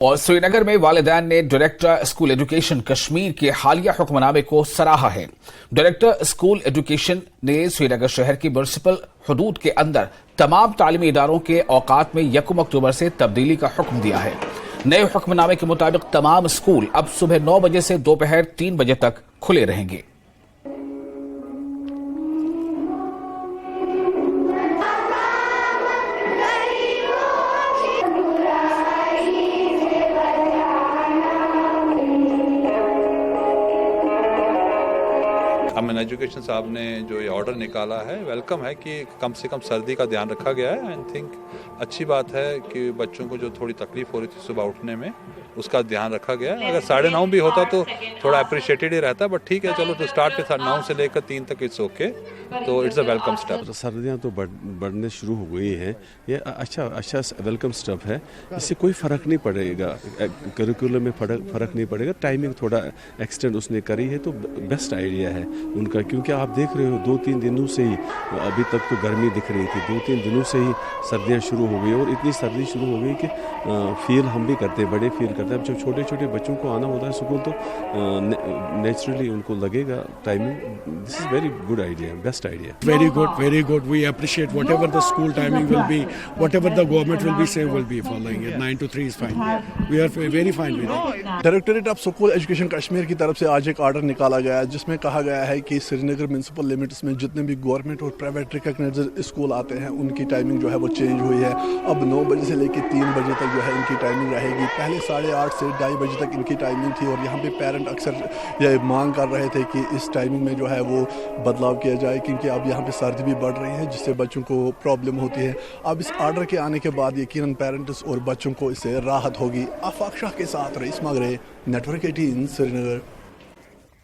اور سری نگر میں والدین نے ڈائریکٹر اسکول ایجوکیشن کشمیر کے حالیہ حکم نامے کو سراہا ہے۔ ڈائریکٹر اسکول ایجوکیشن نے سری نگر شہر کی میونسپل حدود کے اندر تمام تعلیمی اداروں کے اوقات میں 1 اکتوبر سے تبدیلی کا حکم دیا ہے۔ نئے حکم نامے کے مطابق تمام اسکول اب صبح 9 بجے سے دوپہر 3 بجے تک کھلے رہیں گے۔ امن ایجوکیشن صاحب نے جو یہ آرڈر نکالا ہے ویلکم ہے کہ کم سے کم سردی کا دھیان رکھا گیا ہے۔ آئی تھنک اچھی بات ہے کہ بچوں کو جو تھوڑی تکلیف ہو رہی تھی صبح اٹھنے میں اس کا دھیان رکھا گیا ہے۔ اگر 9:30 بھی ہوتا تو تھوڑا اپریشیٹڈ ہی رہتا، بٹ ٹھیک ہے، چلو تو اسٹارٹ پہ 9 سے لے کر 3 تک اٹس اوکے، تو اٹس اے ویلکم اسٹیپ۔ سردیاں تو بڑھنے شروع ہو گئی ہیں، یہ اچھا ویلکم اسٹیپ ہے۔ اس سے کوئی فرق نہیں پڑے گا، کریکولم میں فرق نہیں پڑے گا۔ ٹائمنگ تھوڑا ایکسٹینڈ اس نے کری ہے تو بیسٹ آئیڈیا ہے ان کا، کیونکہ آپ دیکھ رہے ہو 2-3 دنوں سے ہی ابھی تک تو گرمی دکھ رہی تھی، 2-3 دنوں سے ہی سردیاں شروع ہو گئی، اور اتنی سردی شروع ہو گئی کہ فیل ہم بھی کرتے ہیں، بڑے فیل کرتے ہیں۔ اب جب چھوٹے چھوٹے بچوں کو آنا ہوتا ہے اسکول تو نیچرلی ان کو لگے گا timing. This is very good idea, best idea. Very good. We appreciate whatever the school timing will be, whatever the government will be saying, will be following it. 9 to 3 is fine. We are very fine with it. Directorate of school education Kashmir کی طرف سے آج ایک order نکالا گیا ہے جس میں کہا گیا ہے کہ سری نگر میونسپل لمٹس میں جتنے بھی گورنمنٹ اور پرائیویٹ ریکگنائزڈ اسکول آتے ہیں ان کی ٹائمنگ جو ہے وہ چینج ہوئی ہے۔ اب 9 بجے سے لے کے 3 بجے تک جو ہے ان کی ٹائمنگ رہے گی۔ پہلے 8:30 سے 2:30 بجے تک ان کی ٹائمنگ تھی، اور یہاں پہ پیرنٹ اکثر یہ مانگ کر رہے تھے کہ اس ٹائمنگ میں جو ہے وہ بدلاؤ کیا جائے، کیونکہ اب یہاں پہ سردی بھی بڑھ رہی ہے جس سے بچوں کو پرابلم ہوتی ہے۔ اب اس آرڈر کے آنے کے بعد یقیناً پیرنٹس اور بچوں کو اس سے راحت ہوگی۔ آفاق شاہ کے ساتھ رئیس مغرے، نیٹ ورک 18 سری نگر۔